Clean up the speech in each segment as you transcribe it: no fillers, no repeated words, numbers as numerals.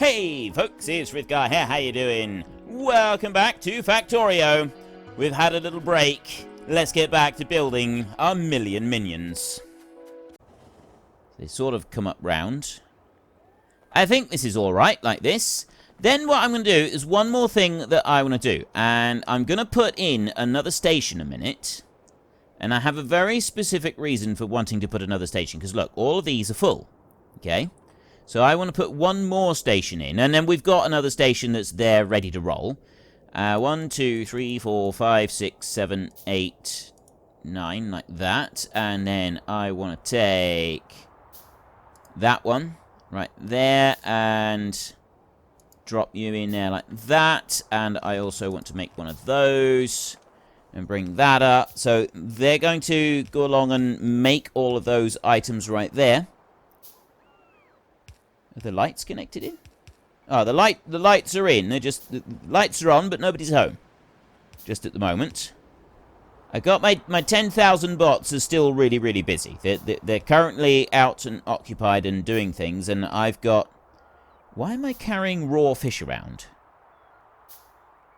Hey folks, it's Frithgar here, how you doing? Welcome back to Factorio. We've had a little break. Let's get back to building our million minions. They sort of come up round. I think this is alright, like this. Then what I'm going to do is one more thing that I want to do. And I'm going to put in another station a minute. And I have a very specific reason for wanting to put another station. Because look, all of these are full. Okay? So I want to put one more station in, and then we've got another station that's there ready to roll. 1, 2, 3, 4, 5, 6, 7, 8, 9, like that. And then I want to take that one right there and drop you in there like that. And I also want to make one of those and bring that up. So they're going to go along and make all of those items right there. Are the lights connected in? Oh, the lights are in. The lights are on, but nobody's home. Just at the moment. I got my 10,000 bots are still really, really busy. They're currently out and occupied and doing things, and I've got... Why am I carrying raw fish around?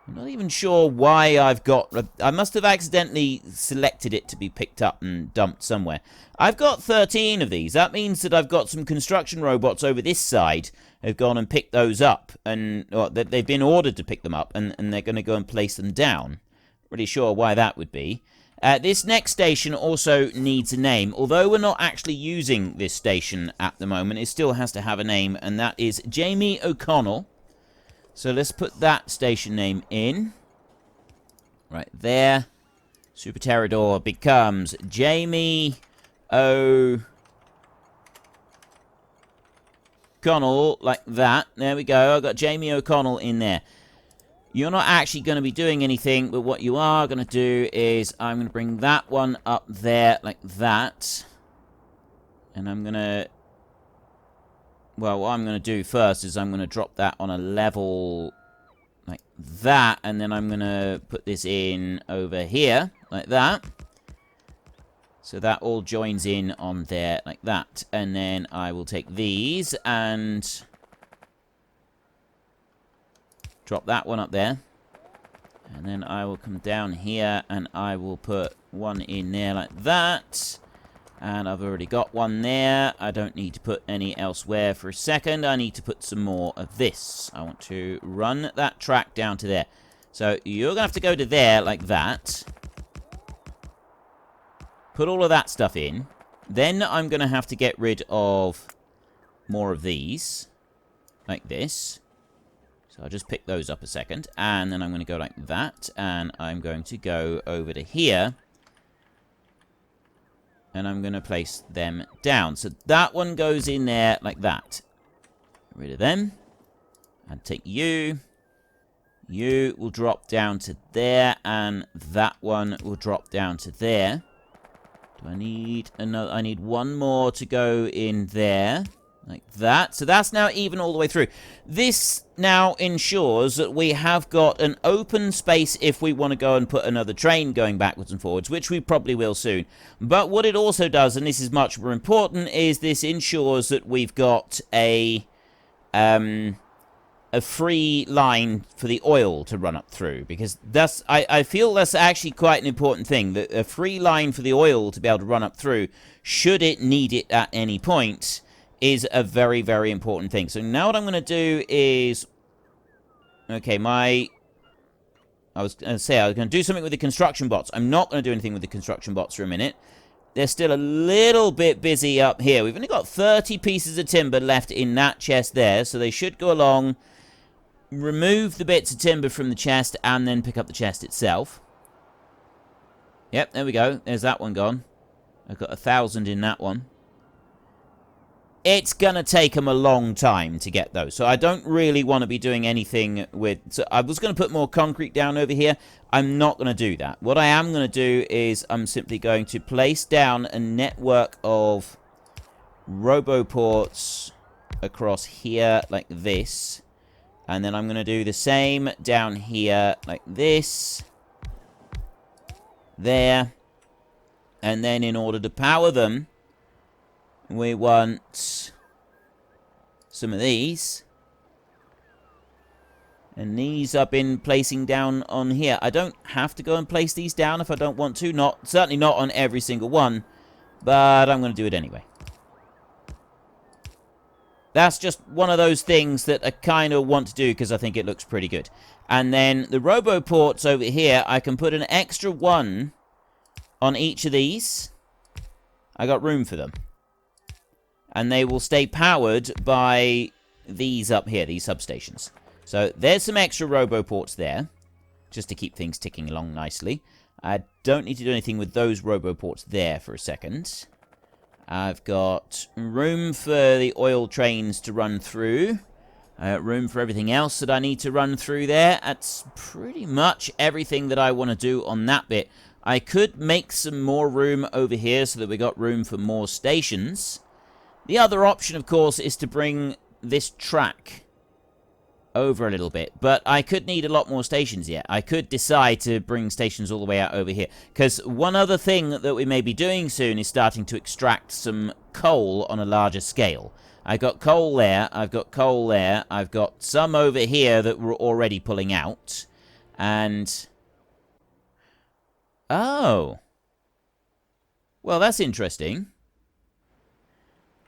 I'm not even sure why I've got... I must have accidentally selected it to be picked up and dumped somewhere. I've got 13 of these. That means that I've got some construction robots over this side who've gone and picked those up. And they've been ordered to pick them up, and they're going to go and place them down. Not really sure why that would be. This next station also needs a name. Although we're not actually using this station at the moment, it still has to have a name, and that is Jamie O'Connell. So let's put that station name in. Right there. Super Terrador becomes Jamie O'Connell, like that. There we go. I've got Jamie O'Connell in there. You're not actually going to be doing anything, but what you are going to do is I'm going to bring that one up there like that. And I'm going to... Well, what I'm going to do first is I'm going to drop that on a level like that, and then I'm going to put this in over here, like that. So that all joins in on there, like that. And then I will take these and drop that one up there. And then I will come down here, and I will put one in there like that. And I've already got one there. I don't need to put any elsewhere for a second. I need to put some more of this. I want to run that track down to there. So you're going to have to go to there like that. Put all of that stuff in. Then I'm going to have to get rid of more of these. Like this. So I'll just pick those up a second. And then I'm going to go like that. And I'm going to go over to here. And I'm going to place them down. So that one goes in there like that. Get rid of them. And take you. You will drop down to there. And that one will drop down to there. Do I need another? I need one more to go in there. Like that. So that's now even all the way through. This now ensures that we have got an open space if we want to go and put another train going backwards and forwards, which we probably will soon. But what it also does, and this is much more important, is this ensures that we've got a free line for the oil to run up through. Because that's, I feel that's actually quite an important thing. That a free line for the oil to be able to run up through, should it need it at any point, is a very, very important thing. So now what I'm going to do is... Okay, I was going to say I was going to do something with the construction bots. I'm not going to do anything with the construction bots for a minute. They're still a little bit busy up here. We've only got 30 pieces of timber left in that chest there. So they should go along, remove the bits of timber from the chest, and then pick up the chest itself. Yep, there we go. There's that one gone. I've got 1,000 in that one. It's going to take them a long time to get those. So I don't really want to be doing anything with... So I was going to put more concrete down over here. I'm not going to do that. What I am going to do is I'm simply going to place down a network of roboports across here like this. And then I'm going to do the same down here like this. There. And then in order to power them... we want some of these. And these I've been placing down on here. I don't have to go and place these down if I don't want to. Certainly not on every single one. But I'm going to do it anyway. That's just one of those things that I kind of want to do because I think it looks pretty good. And then the roboports over here, I can put an extra one on each of these. I got room for them. And they will stay powered by these up here, these substations. So there's some extra roboports there, just to keep things ticking along nicely. I don't need to do anything with those roboports there for a second. I've got room for the oil trains to run through. Room for everything else that I need to run through there. That's pretty much everything that I want to do on that bit. I could make some more room over here so that we got room for more stations. The other option, of course, is to bring this track over a little bit, but I could need a lot more stations yet. I could decide to bring stations all the way out over here, because one other thing that we may be doing soon is starting to extract some coal on a larger scale. I've got coal there, I've got coal there, I've got some over here that we're already pulling out, and... oh. Well, that's interesting.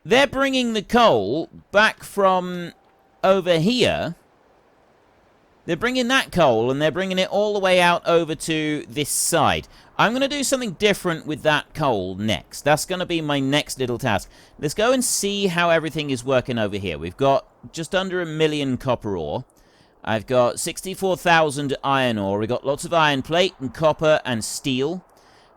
They're bringing the coal back from over here. They're bringing that coal, and they're bringing it all the way out over to this side. I'm going to do something different with that coal next. That's going to be my next little task. Let's go and see how everything is working over here. We've got just under 1 million copper ore. I've got 64,000 iron ore. We've got lots of iron plate and copper and steel.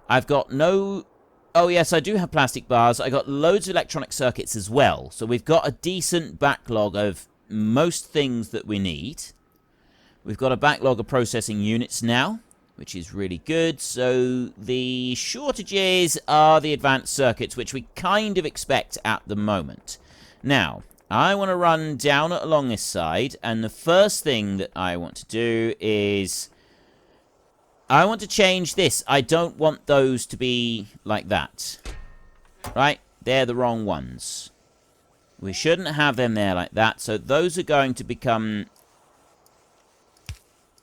I've got no... oh, yes, I do have plastic bars. I got loads of electronic circuits as well. So we've got a decent backlog of most things that we need. We've got a backlog of processing units now, which is really good. So the shortages are the advanced circuits, which we kind of expect at the moment. Now, I want to run down along this side, and the first thing that I want to do is... I want to change this. I don't want those to be like that. Right? They're the wrong ones. We shouldn't have them there like that. So those are going to become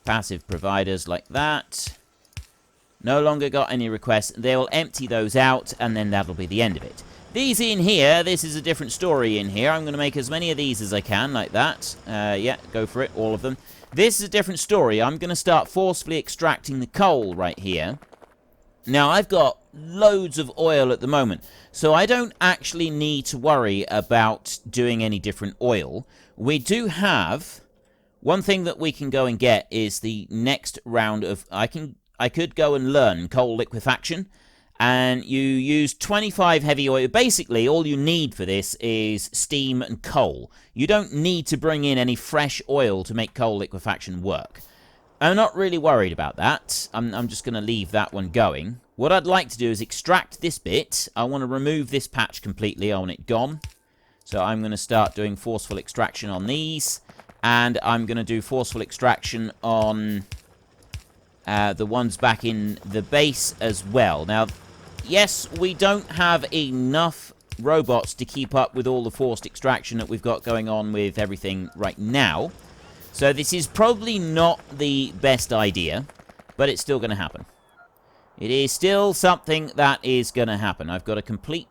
passive providers like that. No longer got any requests. They will empty those out, and then that'll be the end of it. These in here, this is a different story in here. I'm going to make as many of these as I can, like that. Yeah, go for it, all of them. This is a different story. I'm going to start forcefully extracting the coal right here. Now, I've got loads of oil at the moment, so I don't actually need to worry about doing any different oil. We do have... one thing that we can go and get is the next round of... I could go and learn coal liquefaction, and you use 25 heavy oil. Basically, all you need for this is steam and coal. You don't need to bring in any fresh oil to make coal liquefaction work. I'm not really worried about that. I'm just going to leave that one going. What I'd like to do is extract this bit. I want to remove this patch completely. I want it gone. So I'm going to start doing forceful extraction on these. And I'm going to do forceful extraction on the ones back in the base as well. Now, yes, we don't have enough robots to keep up with all the forced extraction that we've got going on with everything right now. So this is probably not the best idea, but it's still going to happen. It is still something that is going to happen. I've got a complete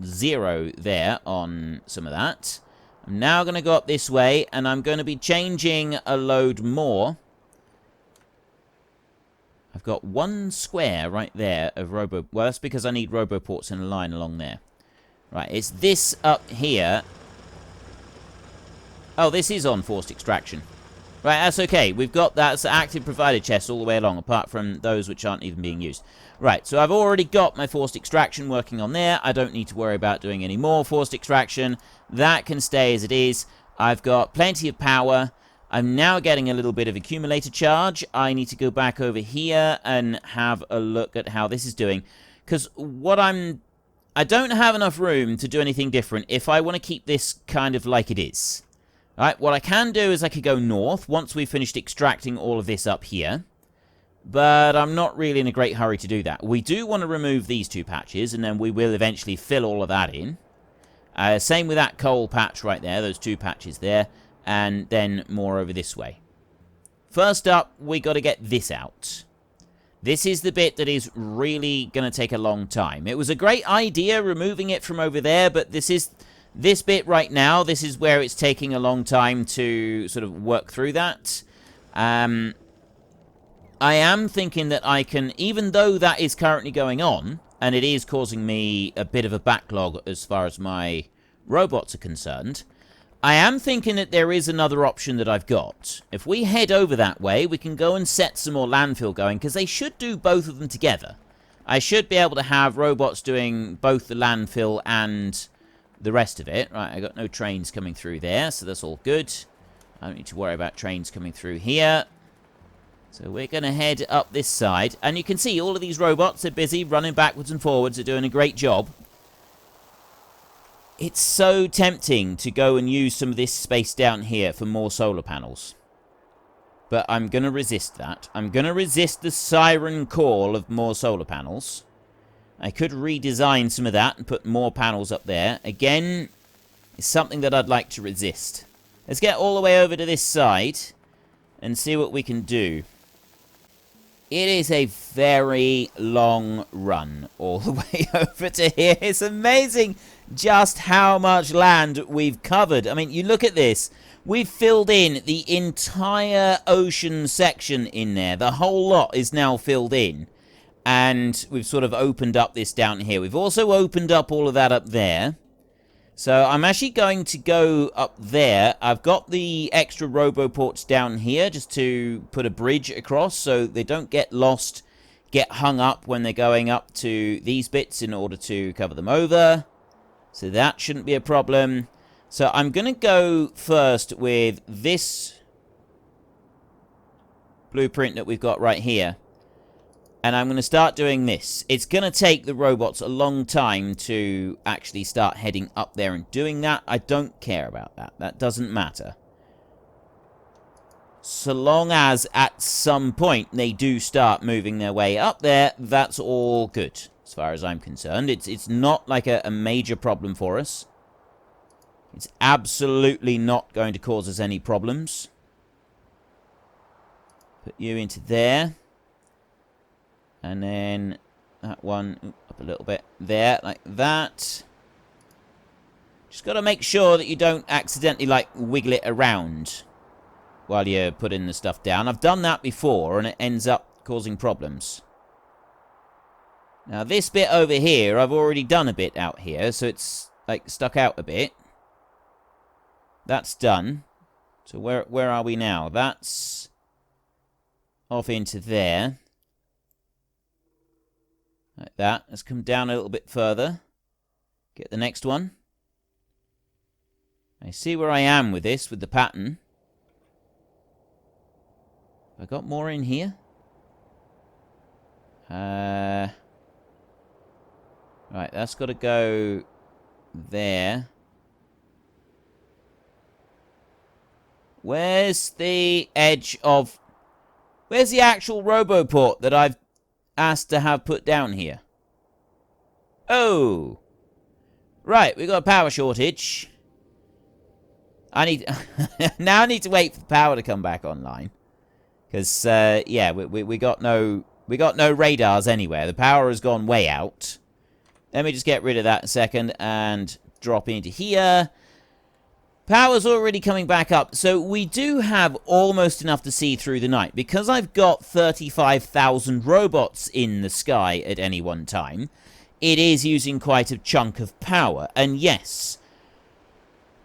0 there on some of that. I'm now going to go up this way, and I'm going to be changing a load more. I've got 1 square right there of robo... well, that's because I need roboports in a line along there. Right, it's this up here. Oh, this is on forced extraction. Right, that's okay. We've got that active provider chest all the way along, apart from those which aren't even being used. Right, so I've already got my forced extraction working on there. I don't need to worry about doing any more forced extraction. That can stay as it is. I've got plenty of power. I'm now getting a little bit of accumulator charge. I need to go back over here and have a look at how this is doing. Because I don't have enough room to do anything different if I want to keep this kind of like it is. Right, what I can do is I could go north once we've finished extracting all of this up here. But I'm not really in a great hurry to do that. We do want to remove these 2 patches, and then we will eventually fill all of that in. Same with that coal patch right there, those 2 patches there. And then more over this way. first up, we got to get this out. This is the bit that is really going to take a long time. It was a great idea removing it from over there, but this bit right now, this is where it's taking a long time to sort of work through that. I am thinking that I can, even though that is currently going on, and it is causing me a bit of a backlog as far as my robots are concerned, I am thinking that there is another option that I've got. If we head over that way, we can go and set some more landfill going, because they should do both of them together. I should be able to have robots doing both the landfill and the rest of it. Right, I got no trains coming through there, so that's all good. I don't need to worry about trains coming through here. So we're going to head up this side, and you can see all of these robots are busy running backwards and forwards. They're doing a great job. It's so tempting to go and use some of this space down here for more solar panels. But I'm going to resist that. I'm going to resist the siren call of more solar panels. I could redesign some of that and put more panels up there. Again, it's something that I'd like to resist. Let's get all the way over to this side and see what we can do. It is a very long run all the way over to here. It's amazing just how much land we've covered. I mean, you look at this. We've filled in the entire ocean section in there. The whole lot is now filled in. And we've sort of opened up this down here. We've also opened up all of that up there. So I'm actually going to go up there. I've got the extra roboports down here just to put a bridge across so they don't get lost, get hung up when they're going up to these bits in order to cover them over. So that shouldn't be a problem. So I'm going to go first with this blueprint that we've got right here. And I'm going to start doing this. It's going to take the robots a long time to actually start heading up there and doing that. I don't care about that. That doesn't matter. So long as at some point they do start moving their way up there, that's all good as far as I'm concerned. It's not like a major problem for us. It's absolutely not going to cause us any problems. Put you into there. And then that one up a little bit there, like that. Just got to make sure that you don't accidentally, like, wiggle it around while you're putting the stuff down. I've done that before, and it ends up causing problems. Now, this bit over here, I've already done a bit out here, so it's, like, stuck out a bit. That's done. So where are we now? That's off into there. Like that. Let's come down a little bit further. Get the next one. I see where I am with this, with the pattern. Have I got more in here? Right, that's got to go there. Where's the edge of... Where's the actual roboport that I've asked to have put down here? Oh. Right, we've got a power shortage. I need... now I need to wait for the power to come back online. Because, yeah, we got no... We got no radars anywhere. The power has gone way out. Let me just get rid of that a second and drop into here. Power's already coming back up, so we do have almost enough to see through the night. Because I've got 35,000 robots in the sky at any one time, it is using quite a chunk of power. And yes,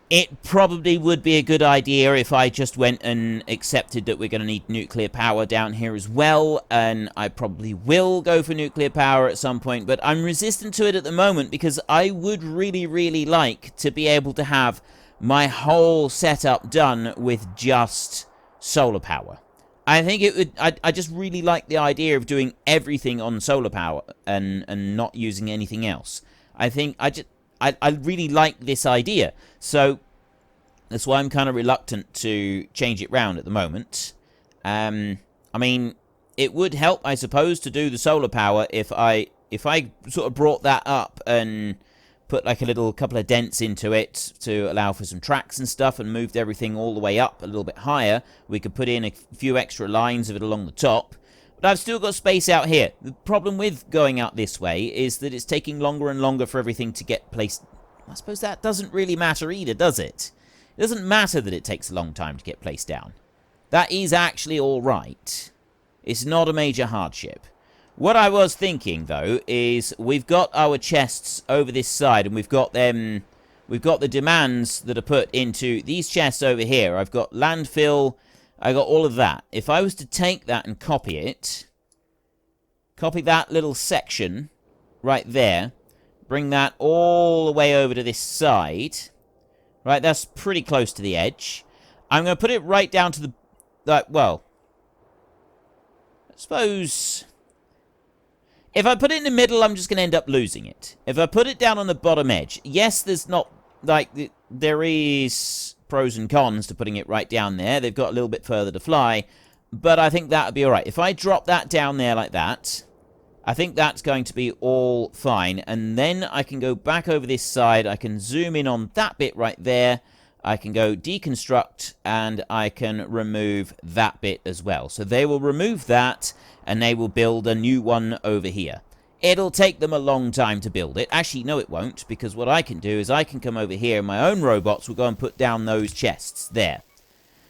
it probably would be a good idea if I just went and accepted that we're going to need nuclear power down here as well, and I probably will go for nuclear power at some point, but I'm resistant to it at the moment because I would really, really like to be able to have my whole setup done with just solar power. I think it would... I just really like the idea of doing everything on solar power and not using anything else. I think I really like this idea. So that's why I'm kind of reluctant to change it round at the moment. I mean, it would help, I suppose, to do the solar power if I sort of brought that up and put like a little couple of dents into it to allow for some tracks and stuff, and moved everything all the way up a little bit higher, we could put in a few extra lines of it along the top. But I've still got space out here. The problem with going out this way is that it's taking longer and longer for everything to get placed. I suppose that doesn't really matter either, does it? It doesn't matter that it takes a long time to get placed down. That is actually all right. It's not a major hardship. What I was thinking, though, is we've got our chests over this side, and we've got them. We've got the demands that are put into these chests over here. I've got landfill. I got all of that. If I was to take that and copy it, copy that little section right there, bring that all the way over to this side. Right, that's pretty close to the edge. I'm going to put it right down to the... well, I suppose... if I put it in the middle, I'm just going to end up losing it. If I put it down on the bottom edge, yes, there's not... like, there is pros and cons to putting it right down there. They've got a little bit further to fly, but I think that would be alright. If I drop that down there like that, I think that's going to be all fine. And then I can go back over this side. I can zoom in on that bit right there. I can go deconstruct, and I can remove that bit as well. So they will remove that, and they will build a new one over here. It'll take them a long time to build it. Actually, no, it won't, because what I can do is I can come over here, and my own robots will go and put down those chests there.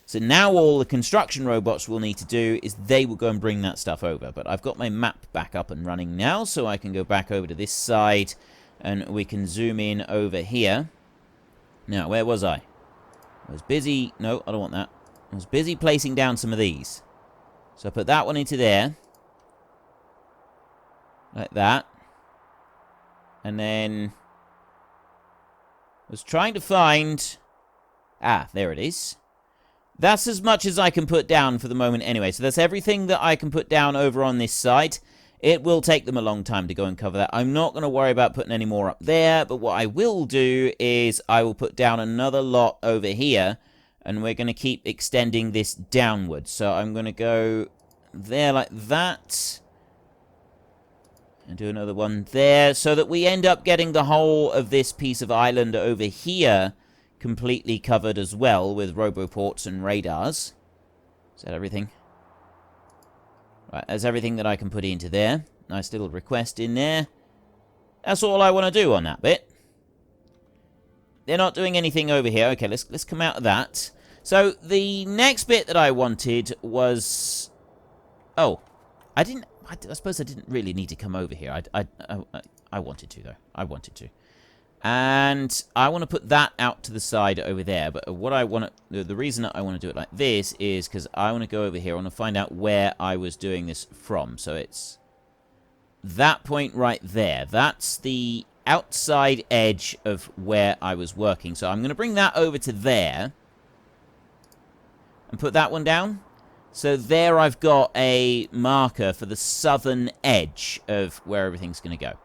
So now all the construction robots will need to do is they will go and bring that stuff over. But I've got my map back up and running now, so I can go back over to this side, and we can zoom in over here. Now, where was I? I was busy... no, I don't want that. I was busy placing down some of these. So I put that one into there. Like that. And then... I was trying to find... ah, there it is. That's as much as I can put down for the moment anyway. So that's everything that I can put down over on this side. It will take them a long time to go and cover that. I'm not going to worry about putting any more up there. But what I will do is I will put down another lot over here. And we're going to keep extending this downwards. So I'm going to go there like that. And do another one there. So that we end up getting the whole of this piece of island over here completely covered as well with roboports and radars. Is that everything? Right, that's everything that I can put into there. Nice little request in there. That's all I want to do on that bit. They're not doing anything over here. Okay, let's come out of that. So the next bit that I wanted was... oh, I suppose I didn't really need to come over here. I wanted to, though. I wanted to. And I want to put that out to the side over there. But what I want to... the reason that I want to do it like this is because I want to go over here. I want to find out where I was doing this from. So it's that point right there. That's the outside edge of where I was working. So I'm going to bring that over to there. And put that one down. So there I've got a marker for the southern edge of where everything's going to go.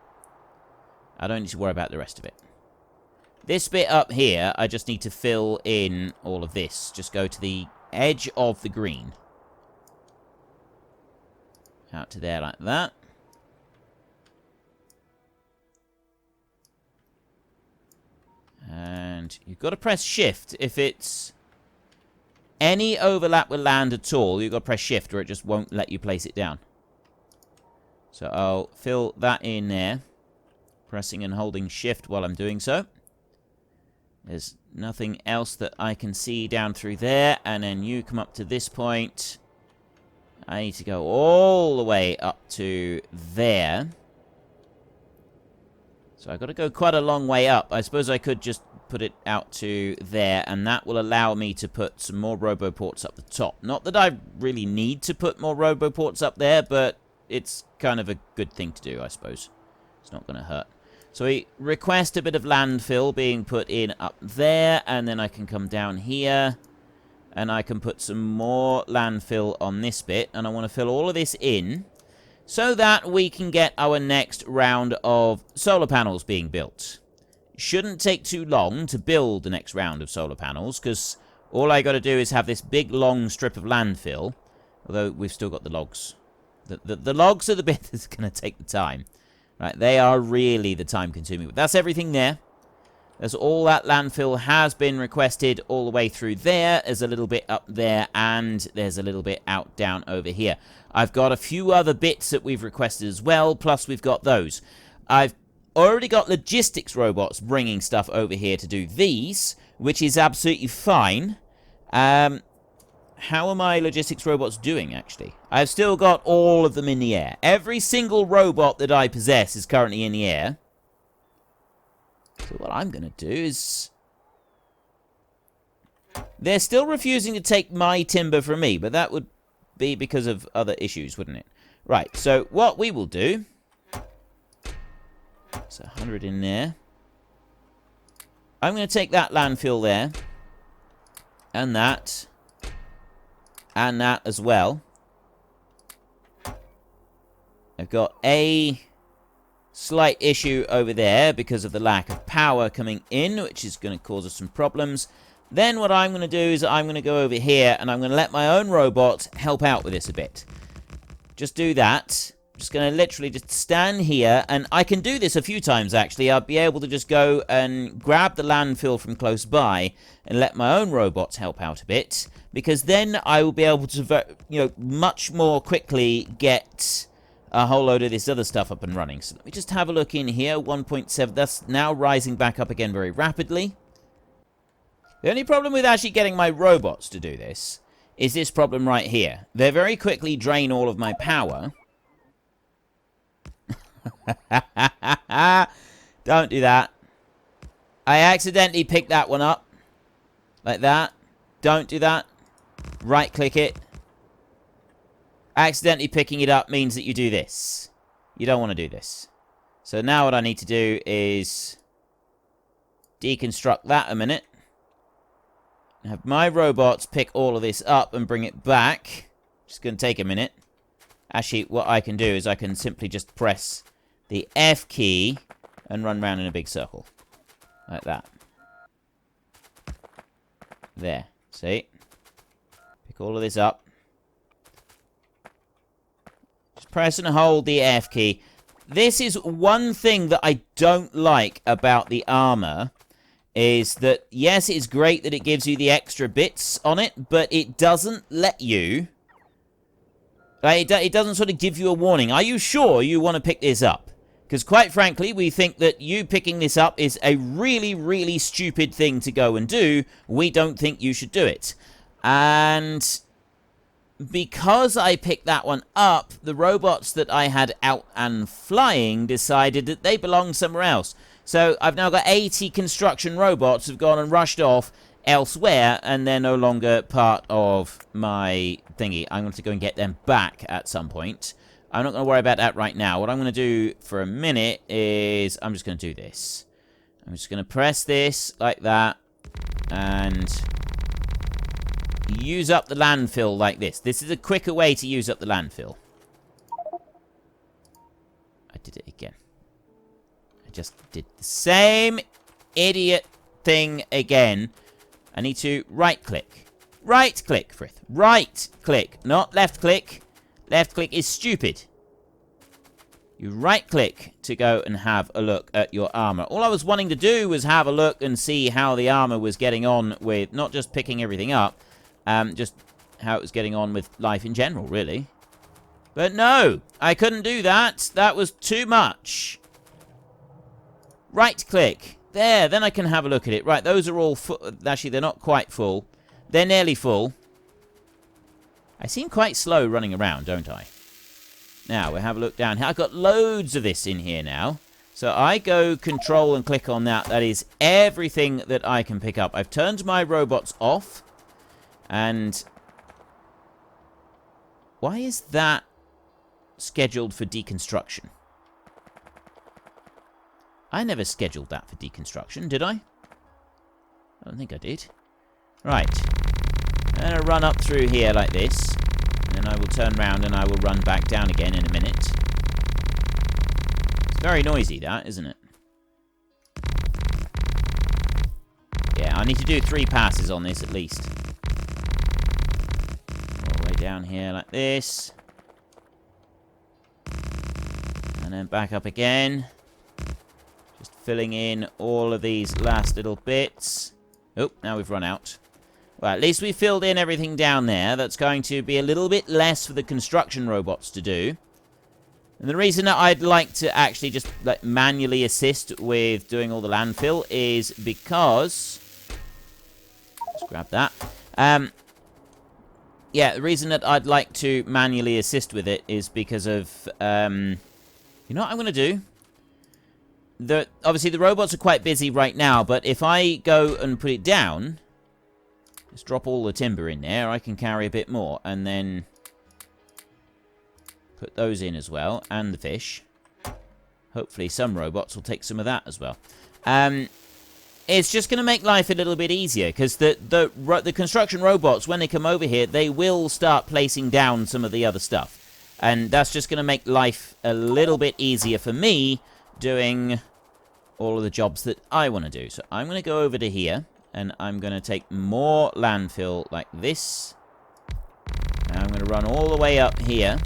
I don't need to worry about the rest of it. This bit up here, I just need to fill in all of this. Just go to the edge of the green. Out to there like that. And you've got to press shift if it's any overlap with land at all. You've got to press shift or it just won't let you place it down. So I'll fill that in there. Pressing and holding shift while I'm doing so. There's nothing else that I can see down through there. And then you come up to this point. I need to go all the way up to there. So I've got to go quite a long way up. I suppose I could just put it out to there. And that will allow me to put some more roboports up the top. Not that I really need to put more roboports up there. But it's kind of a good thing to do, I suppose. It's not going to hurt. So we request a bit of landfill being put in up there, and then I can come down here, and I can put some more landfill on this bit, and I want to fill all of this in, so that we can get our next round of solar panels being built. Shouldn't take too long to build the next round of solar panels, because all I got to do is have this big long strip of landfill, although we've still got the logs. The logs are the bit that's going to take the time. Right, they are really the time-consuming. But that's everything there. There's all that landfill has been requested all the way through there. There's a little bit up there, and there's a little bit out down over here. I've got a few other bits that we've requested as well, plus we've got those. I've already got logistics robots bringing stuff over here to do these, which is absolutely fine. How are my logistics robots doing, actually? I've still got all of them in the air. Every single robot that I possess is currently in the air. So what I'm going to do is... They're still refusing to take my timber from me, but that would be because of other issues, wouldn't it? Right, so what we will do... It's 100 in there. I'm going to take that landfill there. And that. And that as well. I've got a slight issue over there because of the lack of power coming in, which is going to cause us some problems. Then what I'm going to do is I'm going to go over here and I'm going to let my own robot help out with this a bit. Just do that. I'm just going to literally just stand here, and I can do this a few times actually. I'll be able to just go and grab the landfill from close by and let my own robots help out a bit, because then I will be able to, much more quickly get a whole load of this other stuff up and running. So let me just have a look in here. 1.7, that's now rising back up again very rapidly. The only problem with actually getting my robots to do this is this problem right here. They very quickly drain all of my power. Don't do that. I accidentally picked that one up. Like that. Don't do that. Right-click it. Accidentally picking it up means that you do this. You don't want to do this. So now what I need to do is deconstruct that a minute. Have my robots pick all of this up and bring it back. Just going to take a minute. Actually, what I can do is I can simply just press the F key and run around in a big circle. Like that. There. See? Pick all of this up. Just press and hold the F key. This is one thing that I don't like about the armor. Is that, yes, it's great that it gives you the extra bits on it, but it doesn't let you... It doesn't sort of give you a warning. Are you sure you want to pick this up? Because quite frankly, we think that you picking this up is a really, really stupid thing to go and do. We don't think you should do it. And because I picked that one up, the robots that I had out and flying decided that they belonged somewhere else. So I've now got 80 construction robots who've gone and rushed off elsewhere, and they're no longer part of my thingy. I'm going to go and get them back at some point. I'm not going to worry about that right now. What I'm going to do for a minute is I'm just going to do this. I'm just going to press this like that and use up the landfill like this. This is a quicker way to use up the landfill. I did it again. I just did the same idiot thing again. I need to right-click. Right-click, Frith. Right-click, not left-click. Left-click is stupid. You right-click to go and have a look at your armor. All I was wanting to do was have a look and see how the armor was getting on with, not just picking everything up, just how it was getting on with life in general, really. But no, I couldn't do that. That was too much. Right-click. There, then I can have a look at it. Right, those are all full. Actually, they're not quite full. They're nearly full. I seem quite slow running around, don't I? Now, we'll have a look down here. I've got loads of this in here now. So I go control and click on that. That is everything that I can pick up. I've turned my robots off. And why is that scheduled for deconstruction? I never scheduled that for deconstruction, did I? I don't think I did. Right. I'm going to run up through here like this. And then I will turn around and I will run back down again in a minute. It's very noisy, that, isn't it? Yeah, I need to do 3 passes on this at least. All the way down here like this. And then back up again. Just filling in all of these last little bits. Oh, now we've run out. Well, at least we filled in everything down there. That's going to be a little bit less for the construction robots to do. And the reason that I'd like to actually just manually assist with doing all the landfill is because... Let's grab that. Yeah, the reason that I'd like to manually assist with it is because of... you know what I'm going to do? Obviously, the robots are quite busy right now, but if I go and put it down... Let's drop all the timber in there. I can carry a bit more, and then... Put those in as well, and the fish. Hopefully some robots will take some of that as well. It's just going to make life a little bit easier, because the construction robots, when they come over here, they will start placing down some of the other stuff. And that's just going to make life a little bit easier for me doing all of the jobs that I want to do. So I'm going to go over to here, and I'm going to take more landfill like this. Now I'm going to run all the way up here.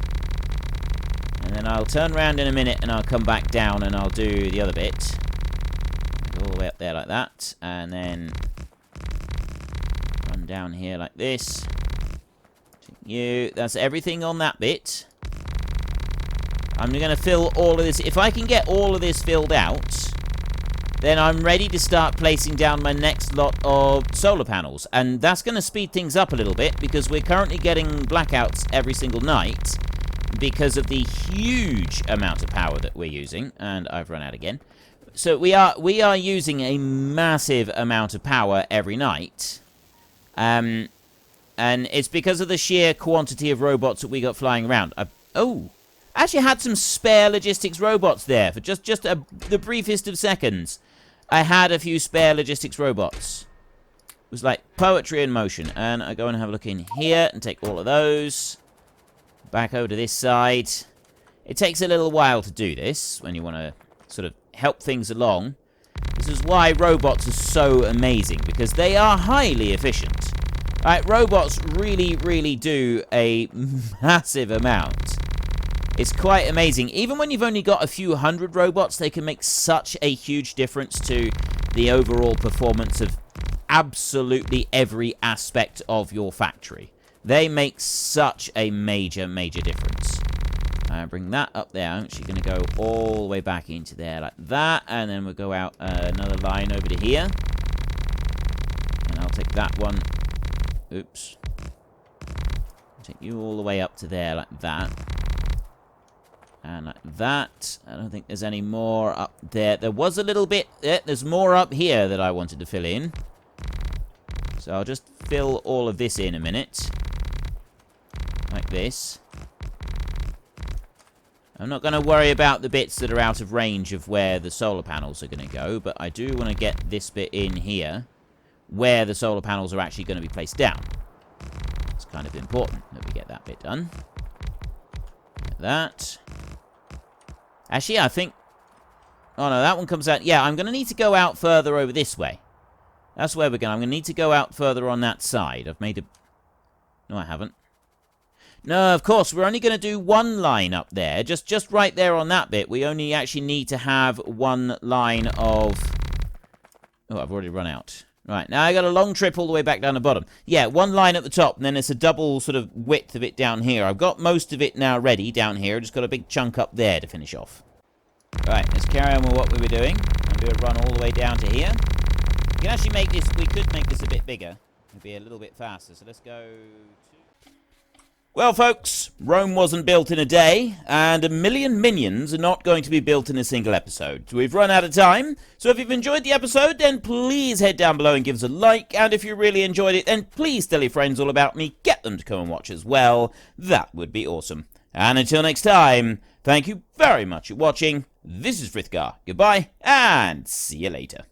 And then I'll turn around in a minute and I'll come back down and I'll do the other bit. Go all the way up there like that. And then run down here like this. That's everything on that bit. I'm going to fill all of this. If I can get all of this filled out, then I'm ready to start placing down my next lot of solar panels. And that's going to speed things up a little bit because we're currently getting blackouts every single night. Because of the huge amount of power that we're using. And I've run out again. So we are using a massive amount of power every night. And it's because of the sheer quantity of robots that we got flying around. I actually had some spare logistics robots there. For just the briefest of seconds. I had a few spare logistics robots. It was like poetry in motion. And I go and have a look in here and take all of those. Back over to this side. It takes a little while to do this when you want to sort of help things along. This is why robots are so amazing, because they are highly efficient. Right, robots really, really do a massive amount. It's quite amazing. Even when you've only got a few hundred robots, they can make such a huge difference to the overall performance of absolutely every aspect of your factory. They make such a major, major difference. Bring that up there. I'm actually going to go all the way back into there like that. And then we'll go out another line over to here. And I'll take that one. Oops. Take you all the way up to there like that. And like that. I don't think there's any more up there. There was a little bit. There's more up here that I wanted to fill in. So I'll just fill all of this in a minute. Like this. I'm not going to worry about the bits that are out of range of where the solar panels are going to go, but I do want to get this bit in here where the solar panels are actually going to be placed down. It's kind of important that we get that bit done. Like that. Actually, I think... Oh, no, that one comes out... Yeah, I'm going to need to go out further over this way. That's where we're going. I'm going to need to go out further on that side. I've made a... No, I haven't. No, of course, we're only going to do one line up there. Just right there on that bit. We only actually need to have one line of... Oh, I've already run out. Right, now I got a long trip all the way back down the bottom. Yeah, one line at the top, and then it's a double sort of width of it down here. I've got most of it now ready down here. Just got a big chunk up there to finish off. Right, let's carry on with what we were doing. I'm going to run all the way down to here. We can actually make this... We could make this a bit bigger. It'd be a little bit faster. So let's go to... Well, folks, Rome wasn't built in a day, and 1 million minions are not going to be built in a single episode. So we've run out of time, so if you've enjoyed the episode, then please head down below and give us a like, and if you really enjoyed it, then please tell your friends all about me, get them to come and watch as well. That would be awesome. And until next time, thank you very much for watching. This is Frithgar. Goodbye, and see you later.